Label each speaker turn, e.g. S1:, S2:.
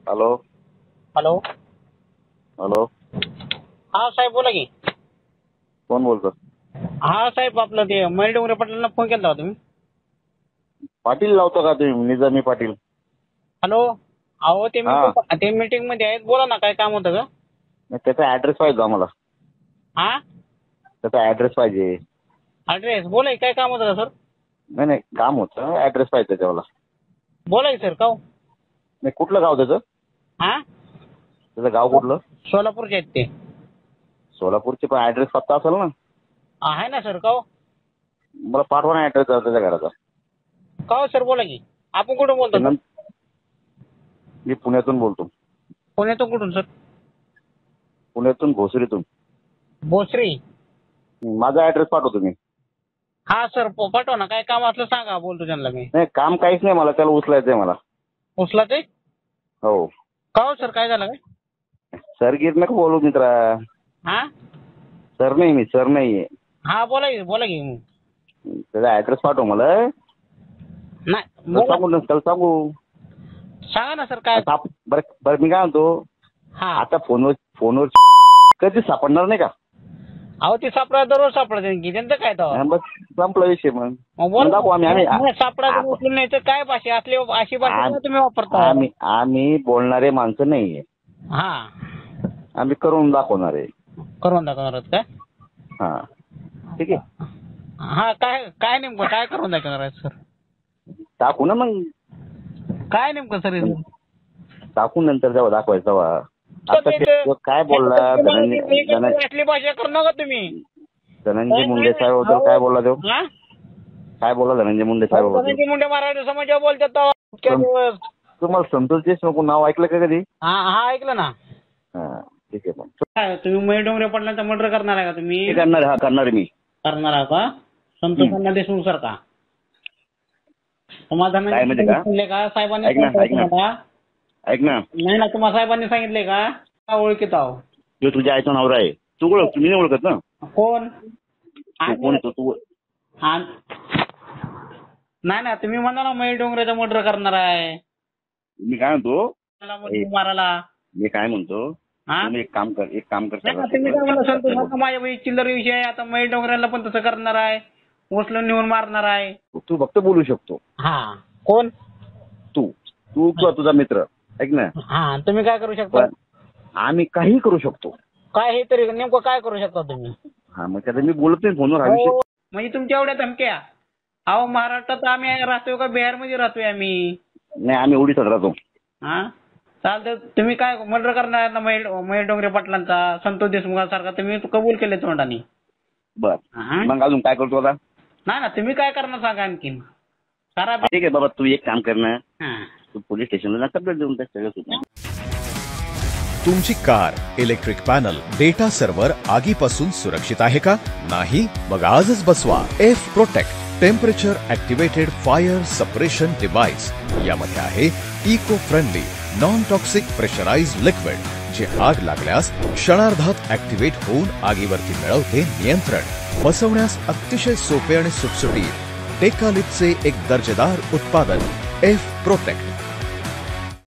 S1: Hello
S2: hello.
S1: Hello.
S2: हा साहेब बोला की.
S1: कोण बोलतो?
S2: हा साहेब आपलं ते मयूर डोंगरे पाटलांना फोन केला होता तुम्ही.
S1: पाटील लावतो का तुम्ही? निजामी पाटील.
S2: हॅलो. अहो ते
S1: हा.
S2: ते मीटिंग मध्ये आहेत, बोला ना काय काम होतं का?
S1: नाही, त्याचा ऍड्रेस पाहिजे आम्हाला.
S2: हा
S1: त्याचा ऍड्रेस पाहिजे.
S2: ऍड्रेस बोला की, काय काम होतं का सर?
S1: नाही नाही, काम होतं, ऍड्रेस पाहिजे त्याच्यावाला.
S2: बोला की सर. का हो?
S1: नाही, कुठलं गाव त्याचं?
S2: हा
S1: त्याचं गाव कुठलं?
S2: सोलापूरचे आहेत ते.
S1: सोलापूरचे, पण ऍड्रेस पत्ता असेल ना?
S2: आहे ना सर. का हो?
S1: मला पाठवा ना ऍड्रेस त्याच्या घराचा.
S2: का हो सर बोला की. आपण कुठून बोलतो सर?
S1: मी पुण्यातून बोलतो.
S2: पुण्यातून कुठून सर?
S1: पुण्यातून भोसरीतून.
S2: भोसरी.
S1: माझा ऍड्रेस पाठवतो मी.
S2: हा सर पाठवा ना, काय काम असलं सांगा, बोलतो त्यांना मी.
S1: नाही, काम काहीच नाही, मला त्याला उचलायचंय मला.
S2: उचला ते?
S1: हो.
S2: का हो सर, काय झालं काय?
S1: सर गिर नका बोलू मित्रा.
S2: हा
S1: सर नाही, मी सर नाहीये.
S2: हा बोला की.
S1: त्याचा ऍड्रेस पाठव मला.
S2: नाही बोला.
S1: सांगू सांगू
S2: सांगा ना सर काय.
S1: बरं मी काय म्हणतो,
S2: हा
S1: आता फोनवर कधी सापडणार नाही का?
S2: अहो ते सापडा दररोज सापडते की, त्यांचं काय तर.
S1: बस संपला विषय. मग दाखवू
S2: सापडा उचलून नाही तर काय भाषा असली, अशी भाषा तुम्ही वापरता.
S1: आम्ही बोलणारे माणसं नाहीये.
S2: हा
S1: आम्ही करून दाखवणार आहे.
S2: करून दाखवणार आहात काय?
S1: हा ठीक आहे.
S2: हा काय नेमकं काय करून दाखवणार आहे सर?
S1: टाकू ना मग.
S2: काय नेमकं सर?
S1: टाकू नंतर जेव्हा दाखवायचं तेव्हा. आता काय बोलला
S2: असली भाषा करू नका तुम्ही.
S1: धनंजय मुंडे साहेब होतं, काय बोलला तो? काय बोलला धनंजय मुंडे साहेब?
S2: धनंजय मुंडे मराठी समाजावर बोलतात.
S1: तुम्हाला संतोष देशमुख नाव ऐकलं का कधी?
S2: हा ऐकलं ना.
S1: हा ठीक आहे. मग
S2: काय तुम्ही मयूर डोंगरे पाटलांचा मर्डर करणार आहे का तुम्ही?
S1: करणार आहे. हा करणार मी.
S2: करणार आहे का? संतोष देशमुख सर का? तुम्हाला धनंजय सांगितले का साहेबांनी?
S1: ऐक ना.
S2: नाही ना, तुम्हाला साहेबांनी सांगितले का ओळखीत आहो?
S1: तो तुझ्या आईचा नवरा आहे. तू ओळख, तुम्ही नाही ओळखत ना?
S2: कोण
S1: कोण येतो तू?
S2: नाही ना, तुम्ही म्हणा ना मयूर डोंगरेचा मर्डर करणार आहे.
S1: मी काय म्हणतो,
S2: मारायला.
S1: मी काय म्हणतो, एक काम कर.
S2: तुम्ही काय म्हणा संतोष, माझ्या चिल्लर विषय आहे. आता मयूर डोंगरेला पण तसं करणार आहे, उचलून नेऊन मारणार आहे.
S1: तू फक्त बोलू शकतो.
S2: हा कोण?
S1: तू किंवा तुझा मित्र. ऐक ना.
S2: हा तुम्ही काय करू शकता?
S1: आम्ही काही करू शकतो.
S2: काय हे तरी नेमकं काय करू शकता तुम्ही?
S1: हा मग त्याला मी बोलत नाही फोनवर. हा विषय
S2: म्हणजे तुमच्या एवढ्या धमक्या? अहो महाराष्ट्रात आम्ही राहतोय का बिहारमध्ये राहतोय आम्ही?
S1: नाही, आम्ही ओडिसात राहतो.
S2: हा चालतं. तुम्ही काय मर्डर करणार ना मयूर डोंगरे पाटलांचा, संतोष देशमुखांसारखा तुम्ही कबूल केले तोंडाने?
S1: बर मग अजून काय करतो आता?
S2: नाही ना, तुम्ही काय करणार सांगा आणखीन.
S1: ठीक आहे बाबा, तू एक काम कर ना, तू पोलीस स्टेशनला कंप्लेंट देऊन टाक सगळं.
S3: तुमची car, electric panel, data server आगीपासून सुरक्षित आहे का? नाही? मग आजच बसवा F protect temperature activated fire suppression device. यामध्ये आहे eco friendly non toxic pressurised liquid, जे आग लागल्यास क्षणार्धात ऍक्टिव्हेट होऊन आगीवरती मिळवते नियंत्रण. बसवण्यास अतिशय सोपे आणि सुटसुटीत टेकालिपचे एक दर्जेदार उत्पादन एफ प्रोटेक्ट.